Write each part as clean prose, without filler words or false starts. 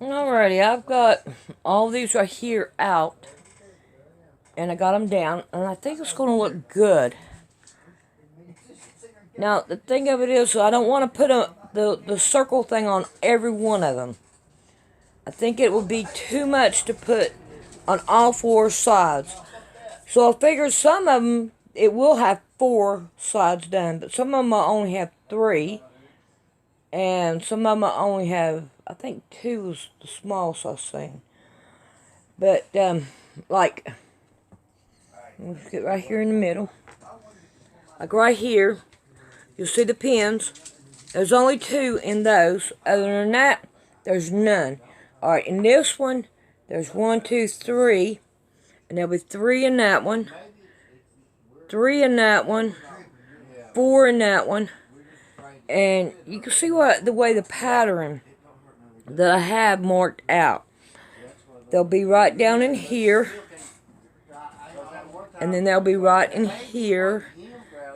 Alrighty, I've got all these right here out, and I got them down, and I think it's going to look good. Now, the thing of it is, I don't want to put the circle thing on every one of them. I think it would be too much to put on all four sides. So I figured some of them, it will have four sides done, but some of them will only have three, and some of them will only have, I think two was the smallest I've seen. But, like, let's get right here in the middle. Like right here, you'll see the pins. There's only two in those. Other than that, there's none. Alright, in this one, there's 1, 2, 3. And there'll be 3 in that one. 3 in that one. 4 in that one. And you can see the way the pattern that I have marked out. They'll be right down in here. And then they'll be right in here.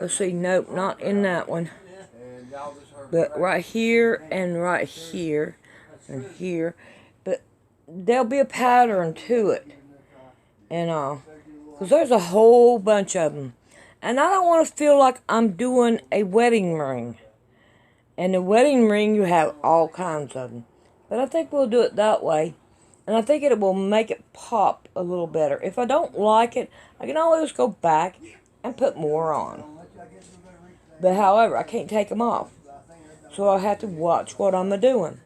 Let's see, nope, not in that one. But right here and right here and here. But there'll be a pattern to it. And because there's a whole bunch of them. And I don't want to feel like I'm doing a wedding ring. And the wedding ring, you have all kinds of them. But I think we'll do it that way. And I think it will make it pop a little better. If I don't like it, I can always go back and put more on. But however, I can't take them off. So I have to watch what I'm doing.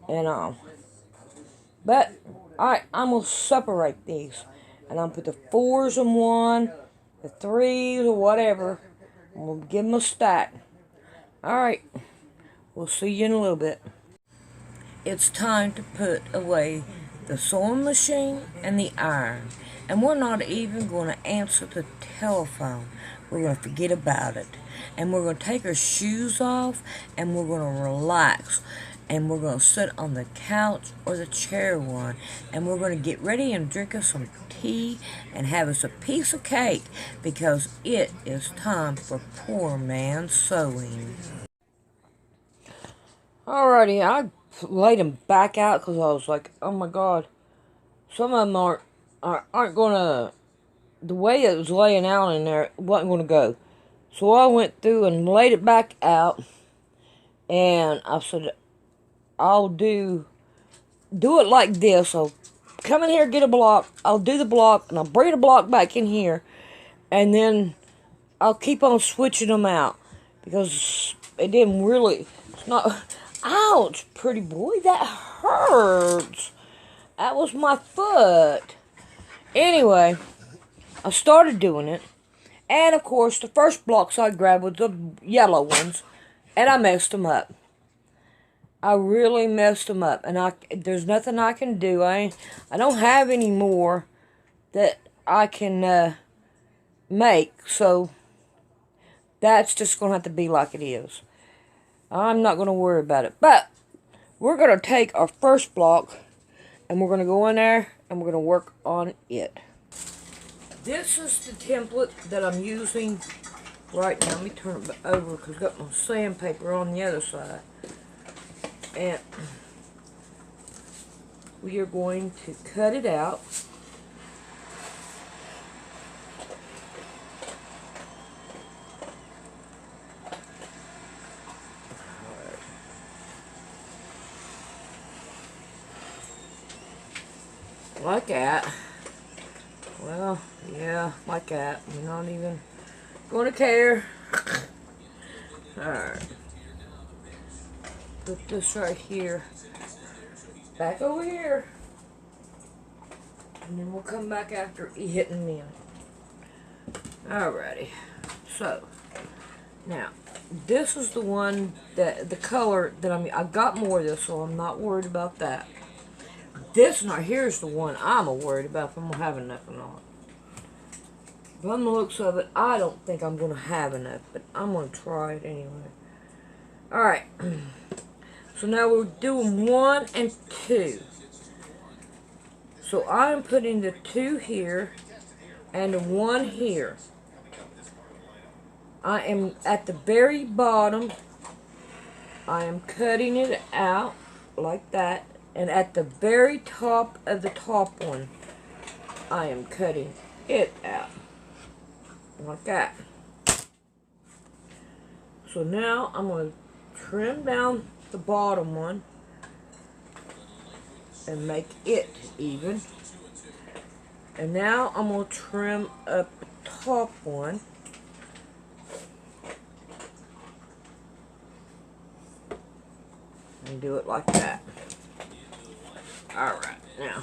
And but, alright, I'm going to separate these. And I'm going to put the 4s in one, the 3s or whatever. And we'll give them a stack. Alright, we'll see you in a little bit. It's time to put away the sewing machine and the iron. And we're not even going to answer the telephone. We're going to forget about it. And we're going to take our shoes off and we're going to relax. And we're going to sit on the couch or the chair one. And we're going to get ready and drink us some tea and have us a piece of cake. Because it is time for poor man sewing. Alrighty, I laid them back out because I was like, oh my god. Some of them aren't going to, the way it was laying out in there, it wasn't going to go. So I went through and laid it back out. And I said, I'll do it like this. I'll come in here, get a block. I'll do the block, and I'll bring the block back in here. And then I'll keep on switching them out. Because it didn't really, it's not, ouch, pretty boy, that hurts. That was my foot. Anyway, I started doing it. And, of course, the first blocks I grabbed was the yellow ones. And I messed them up. I really messed them up, and there's nothing I can do. I don't have any more that I can make, so that's just going to have to be like it is. I'm not going to worry about it, but we're going to take our first block, and we're going to go in there, and we're going to work on it. This is the template that I'm using right now. Let me turn it over because I've got my sandpaper on the other side. And we are going to cut it out. Like that. Well, yeah, like that. We're not even going to care. Alright. Put this right here. Back over here. And then we'll come back after it in a minute. Alrighty. So, now, this is the one that, the color that I've got more of this, so I'm not worried about that. This right here is the one I'm worried about if I'm going to have enough or not. From the looks of it, I don't think I'm going to have enough, but I'm going to try it anyway. Alright. So now we're doing 1 and 2. So I'm putting the 2 here and the 1 here. I am at the very bottom. I am cutting it out like that. And at the very top of the top one, I am cutting it out. Like that. So now I'm going to trim down the bottom one and make it even. And now I'm going to trim up the top one. And do it like that. Alright, now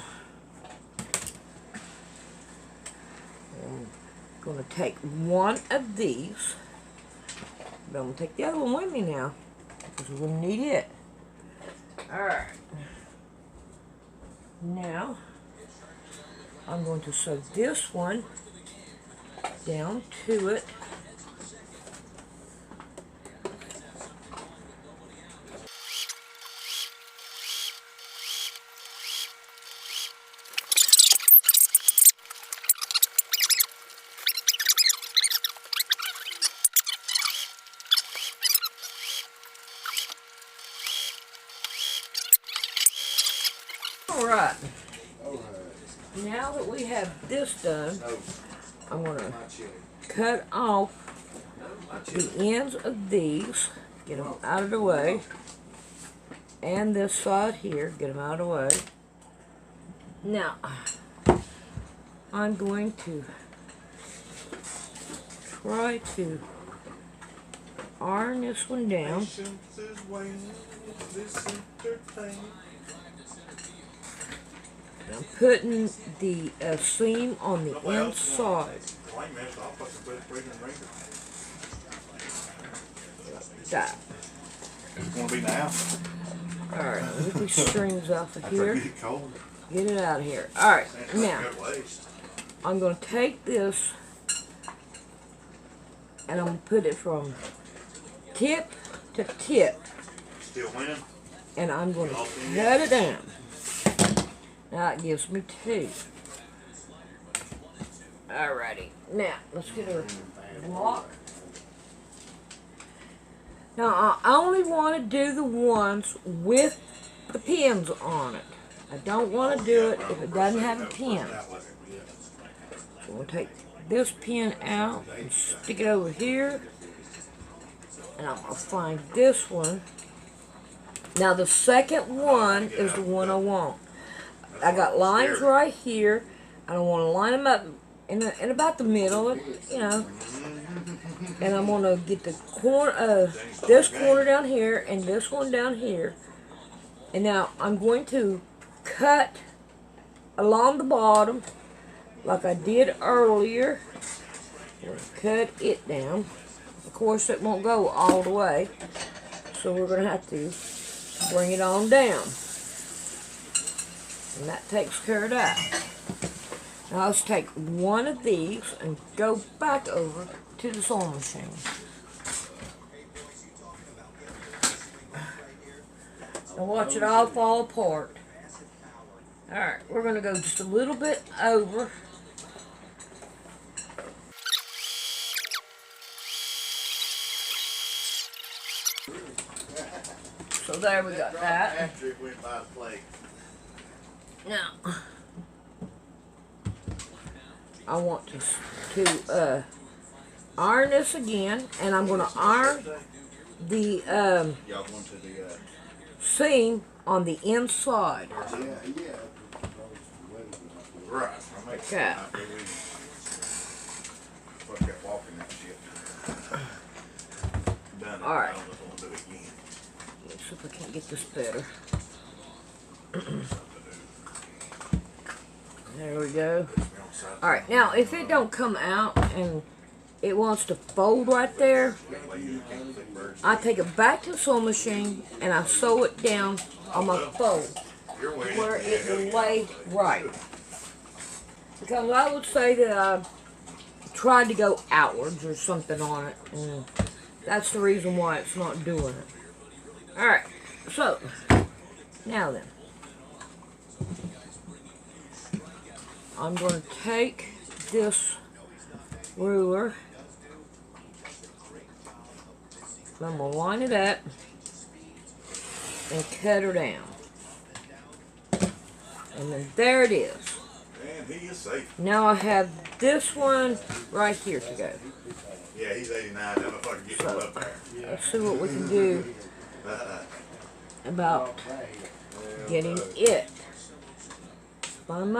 I'm going to take one of these. But I'm going to take the other one with me now, because we're going to need it. Alright. Now, I'm going to sew this one down to it. Alright, now that we have this done, I'm going to cut off the ends of these, get them out of the way, and this side here, get them out of the way. Now, I'm going to try to iron this one down. I'm putting the seam on the inside. Like that. It's going to be now. Alright, move these strings off of here. Get it out of here. Alright, now, I'm going to take this and I'm going to put it from tip to tip. Still winning? And I'm going to cut it down. Now it gives me 2. Alrighty. Now, let's get our block. Now, I only want to do the ones with the pins on it. I don't want to do it if it doesn't have a pin. So we'll take this pin out and stick it over here. And I'm going to find this one. Now, the second one is the one I want. I got lines right here. I don't want to line them up in about the middle, you know. And I'm going to get the corner, this corner down here and this one down here. And now I'm going to cut along the bottom like I did earlier. Cut it down. Of course, it won't go all the way, so we're going to have to bring it on down. And that takes care of that. Now let's take one of these and go back over to the sewing machine. And watch it all fall apart. Alright, we're going to go just a little bit over. So there we got that. After it went by the plate. Now, I want to iron this again, and I'm going to iron the seam on the inside. Right. Like that. Alright. Let's see if I can't get this better. There we go. Alright, now if it don't come out and it wants to fold right there, I take it back to the sewing machine and I sew it down on my fold where it will lay right. Because I would say that I tried to go outwards or something on it, and that's the reason why it's not doing it. Alright, so now then, I'm going to take this ruler, I'm going to line it up and cut her down. And then there it is. Man, he is safe. Now I have this one right here to go. Yeah, he's 89. That motherfucker getting up there. Let's see what we can do about getting it. Find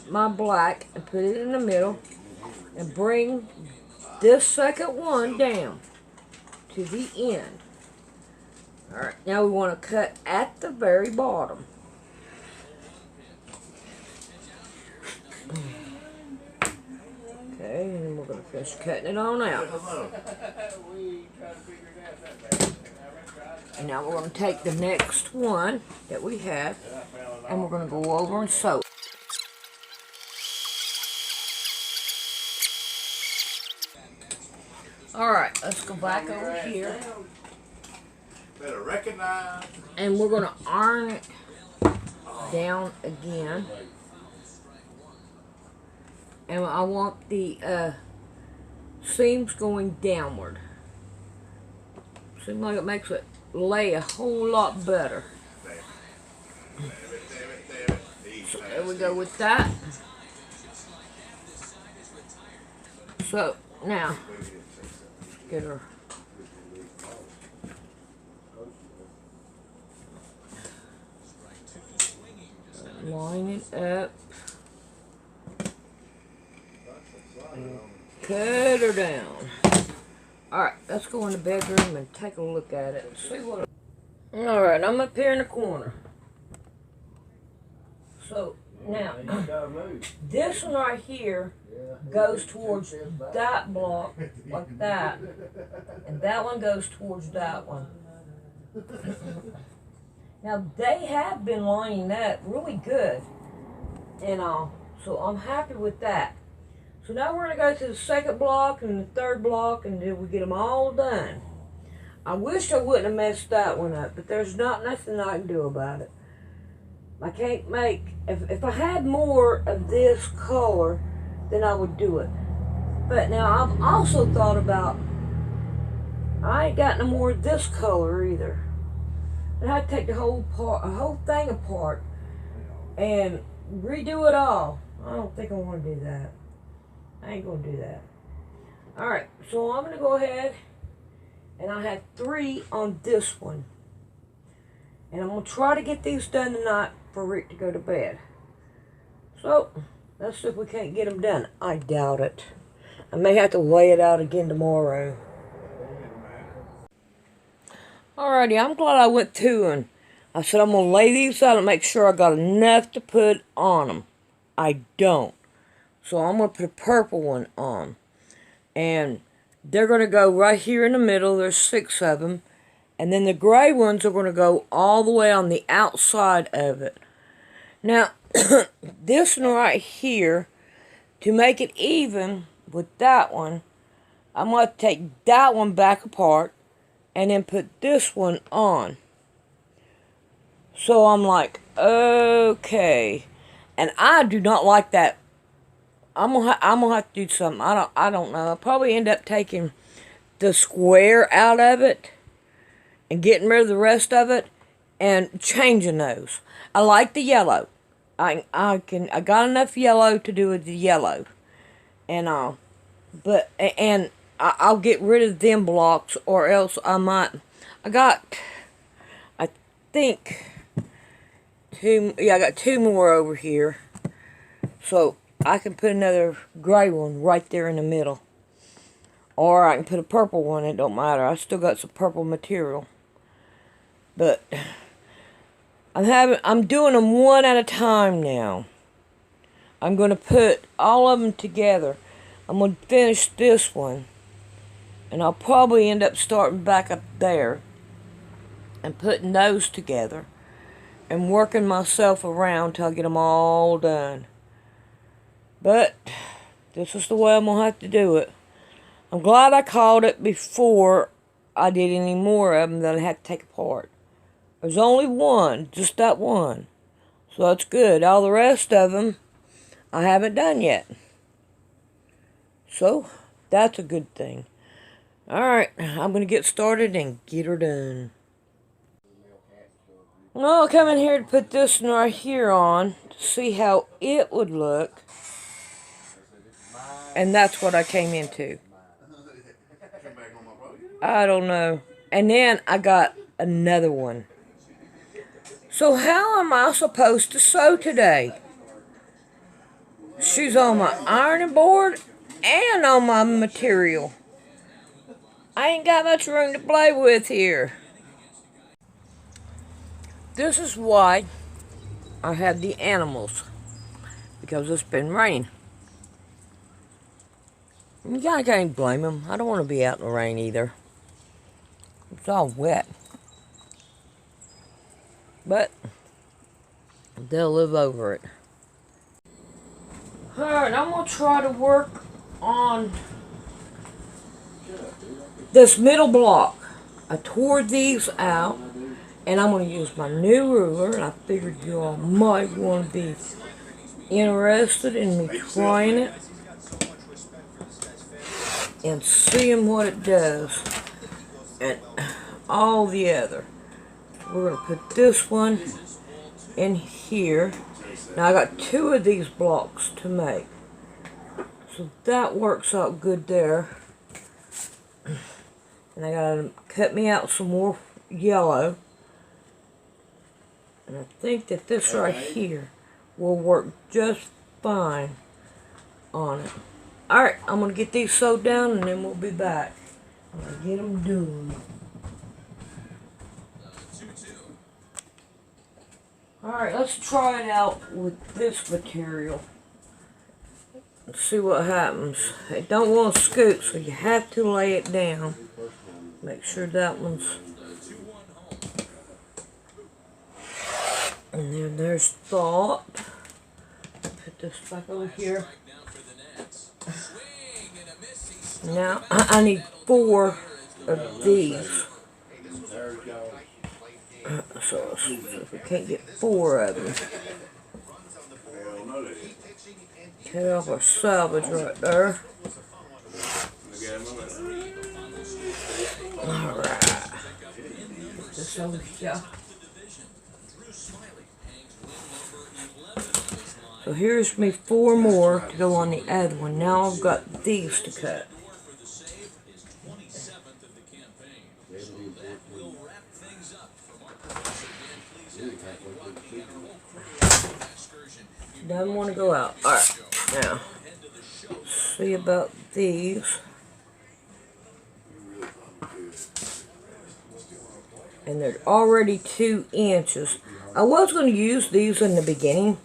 my black and put it in the middle and bring this second one down to the end. Alright, now we want to cut at the very bottom. Okay, and then we're going to finish cutting it on out. And now we're going to take the next one that we have and we're going to go over and sew. Alright, let's go back over here. Better recognize. And we're going to iron it down again. And I want the seams going downward. Seems like it makes it lay a whole lot better. So there we go with that. So now, get her. Line it up. And cut her down. Alright, let's go in the bedroom and take a look at it. See what. Alright, I'm up here in the corner. So now, this one right here goes towards that block like that. And that one goes towards that one. Now, they have been lining up really good and all, so I'm happy with that. So now we're going to go to the second block and the third block until we get them all done. I wish I wouldn't have messed that one up, but there's nothing I can do about it. I can't make, if I had more of this color, then I would do it. But now I've also thought about, I ain't got no more of this color either. And I had to take the whole thing apart and redo it all. I don't think I want to do that. I ain't going to do that. Alright, so I'm going to go ahead and I have 3 on this one. And I'm going to try to get these done tonight for Rick to go to bed. So, let's see if we can't get them done. I doubt it. I may have to lay it out again tomorrow. Alrighty, I'm glad I went through and I said I'm going to lay these out and make sure I got enough to put on them. I don't. So I'm going to put a purple one on. And they're going to go right here in the middle. There's 6 of them. And then the gray ones are going to go all the way on the outside of it. Now, this one right here, to make it even with that one, I'm going to take that one back apart and then put this one on. So I'm like, okay. And I do not like that. I'm gonna have to do something. I don't know. I'll probably end up taking the square out of it and getting rid of the rest of it and changing those. I like the yellow. I got enough yellow to do with the yellow. And I'll get rid of them blocks, or else I might. I got 2 more over here. So I can put another gray one right there in the middle. Or I can put a purple one, it don't matter. I still got some purple material. But I'm doing them one at a time now. I'm going to put all of them together. I'm going to finish this one. And I'll probably end up starting back up there and putting those together and working myself around till I get them all done. But this is the way I'm going to have to do it. I'm glad I caught it before I did any more of them that I had to take apart. There's only one, just that one. So that's good. All the rest of them I haven't done yet. So that's a good thing. Alright, I'm going to get started and get her done. Well, I'll come in here to put this one right here on to see how it would look. And that's what I came into. I don't know. And then I got another one. So how am I supposed to sew today? She's on my ironing board and on my material. I ain't got much room to play with here. This is why I have the animals. Because it's been raining. You can't blame them. I don't want to be out in the rain either. It's all wet. But they'll live over it. Alright, I'm going to try to work on this middle block. I tore these out, and I'm going to use my new ruler, and I figured you all might want to be interested in me trying it and seeing what it does, and all the other. We're going to put this one in here. Now I got 2 of these blocks to make, so that works out good there. And I gotta cut me out some more yellow, and I think that this right here will work just fine on it. Alright, I'm gonna get these sewed down and then we'll be back. I'm gonna get them done. Alright, let's try it out with this material. Let's see what happens. It don't want to scoot, so you have to lay it down. Make sure that one's... And then there's thought. Put this back over here. Now, I need 4 of these. So let's see if we can't get 4 of them. Cut off our salvage right there. Alright. Put this over here. So here's me 4 more to go on the other one. Now I've got these to cut. Doesn't want to go out. Alright, now, see about these. And they're already 2 inches. I was going to use these in the beginning,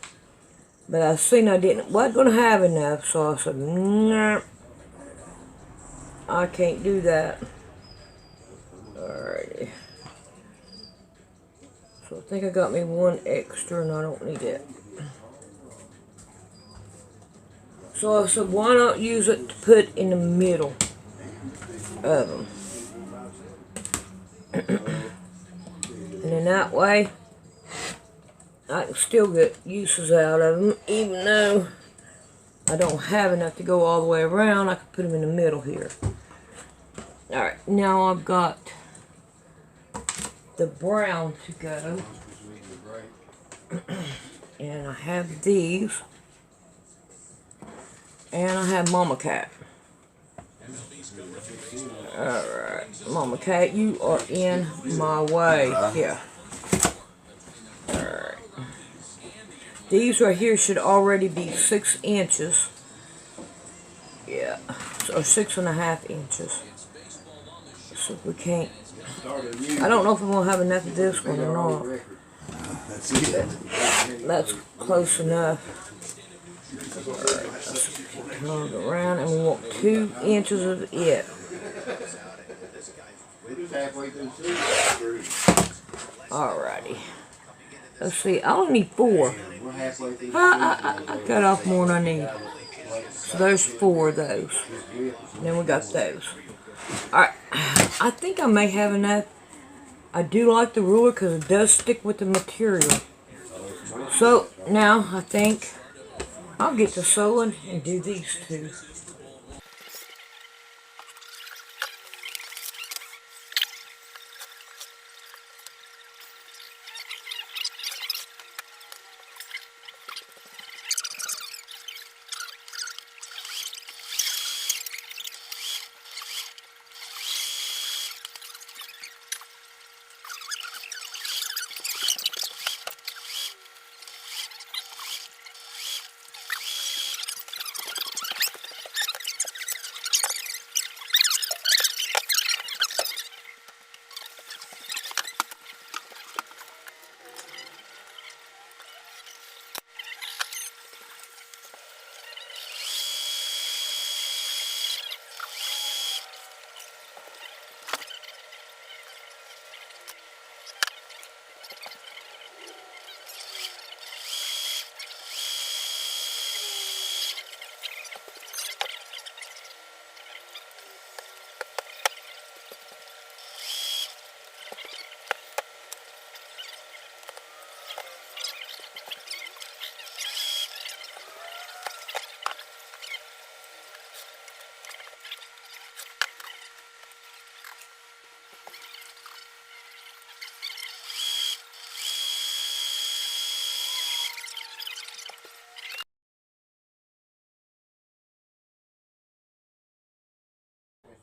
but I seen I wasn't going to have enough, so I said, nah, I can't do that. Alrighty. So I think I got me 1 extra and I don't need it. So I said, why not use it to put in the middle of them? And in that way, I can still get uses out of them, even though I don't have enough to go all the way around. I can put them in the middle here. Alright, now I've got the brown to go. And I have these. And I have Mama Cat. Alright, Mama Cat, you are in my way. Yeah. Alright. These right here should already be 6 inches. Yeah. Or 6.5 inches. So we can't. I don't know if I'm going to have enough of this one or not. That's close enough. Alright, turn it around, and we want 2 inches of it. Alrighty. Let's see, I only need 4. I cut off more than I need. So there's 4 of those. And then we got those. Alright, I think I may have enough. I do like the ruler because it does stick with the material. So now I think I'll get to sewing and do these 2.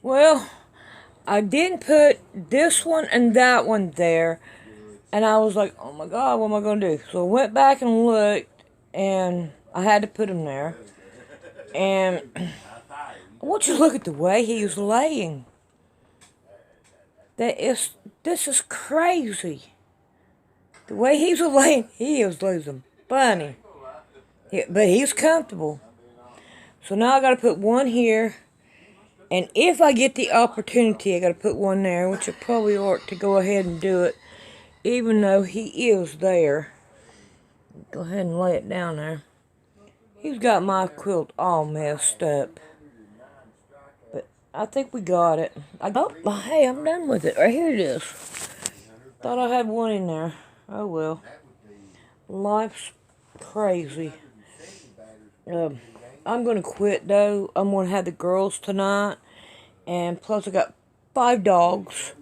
Well, I didn't put this one and that one there. And I was like, oh my God, what am I going to do? So I went back and looked, and I had to put them there. And I want you to look at the way he was laying. This is crazy. The way he's laying, he is losing bunny. But he's comfortable. So now I got to put one here. And if I get the opportunity, I got to put one there, which I probably ought to go ahead and do it, even though he is there. Go ahead and lay it down there. He's got my quilt all messed up. But I think we got it. Oh, hey, I'm done with it. Right here it is. Thought I had one in there. Oh, well. Life's crazy. I'm going to quit, though. I'm going to have the girls tonight. And plus, I got 5 dogs.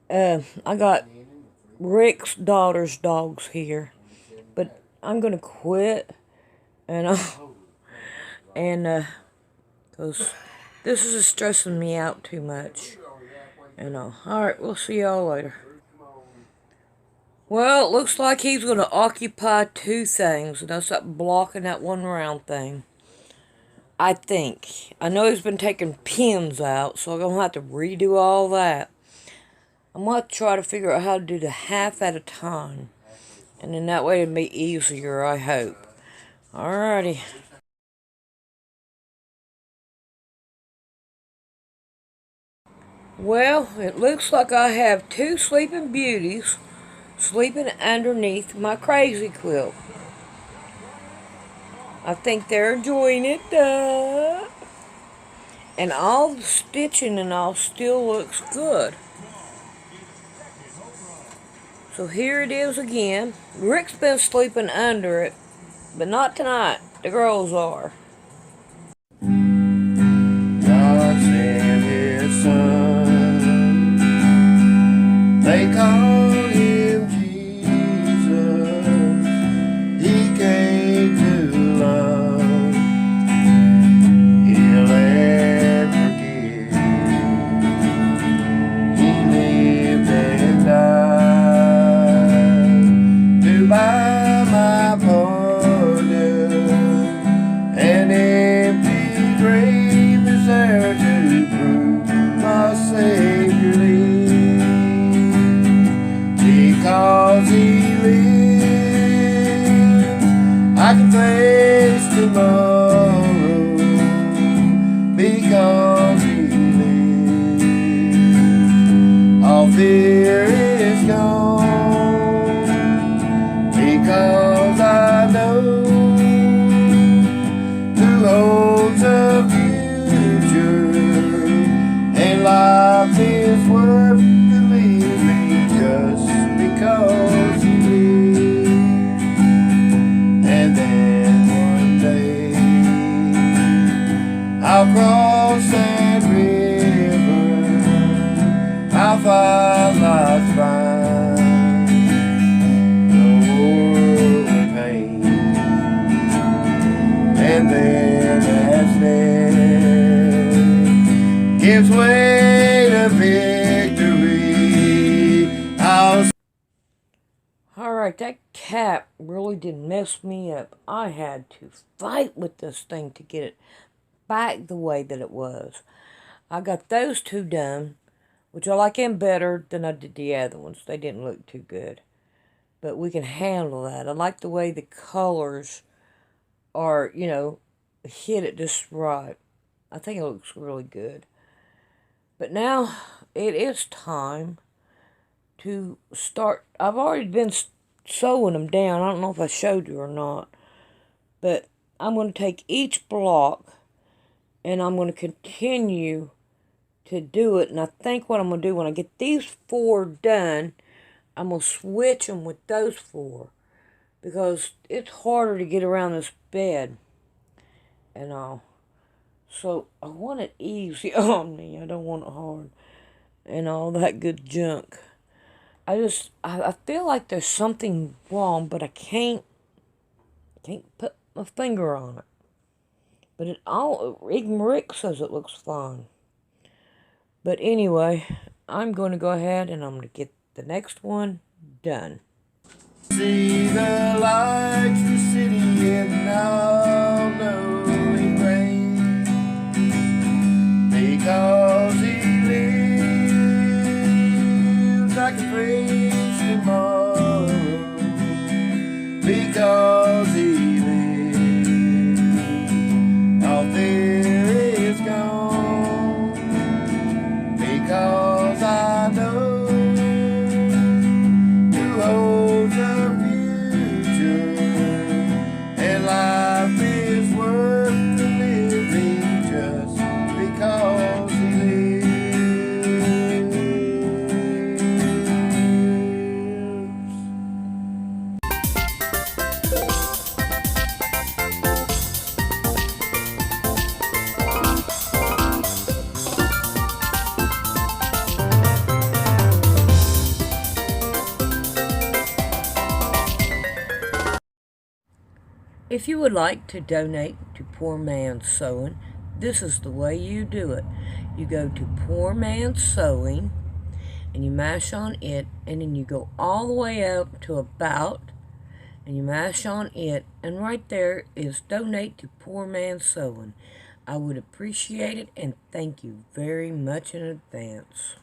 I got Rick's daughter's dogs here. But I'm going to quit. And because this is stressing me out too much. Alright, we'll see y'all later. Well, it looks like he's going to occupy 2 things. And I'll stop blocking that one round thing. I think. I know he's been taking pins out, so I'm going to have to redo all that. I'm going to try to figure out how to do the half at a time. And then that way it'll be easier, I hope. Alrighty. Well, it looks like I have 2 sleeping beauties sleeping underneath my crazy quilt. I think they're enjoying it. And all the stitching and all still looks good. So here it is again. Rick's been sleeping under it, but not tonight. The girls are. God sent his son. They called him Jesus. He came to love, heal and forgive. He lived and died to buy my pardon. An empty grave is there to prove my Savior lives. Because he lives, I can face tomorrow. Because he lives, all fear is gone. Because I know who holds a future, and life is worth the living just because he lives. And then one day I'll cross that river, I'll find life's fine, no more pain. And then as death gives way to victory, I'll... Alright, that cap really did mess me up. I had to fight with this thing to get it back the way that it was. I got those 2 done, which I like them better than I did the other ones. They didn't look too good. But we can handle that. I like the way the colors are, hit it just right. I think it looks really good. But now it is time to start. I've already been sewing them down. I don't know if I showed you or not. But I'm going to take each block and I'm going to continue to do it. And I think what I'm going to do when I get these 4 done, I'm going to switch them with those 4. Because it's harder to get around this bed and all. So I want it easy on me. I don't want it hard. And all that good junk. I feel like there's something wrong, but I can't put my finger on it. But even Rick says it looks fine. But anyway, I'm going to go ahead and I'm going to get the next one done. See the lights, the city in all knowing rain, because he lives, I can face tomorrow, because he lives, all fear is gone, because I know who holds the future, and life is worth the living just because he lives. If you would like to donate to Poor Man's Sewing, this is the way you do it. You go to Poor Man's Sewing, and you mash on it, and then you go all the way up to About, and you mash on it, and right there is Donate to Poor Man's Sewing. I would appreciate it, and thank you very much in advance.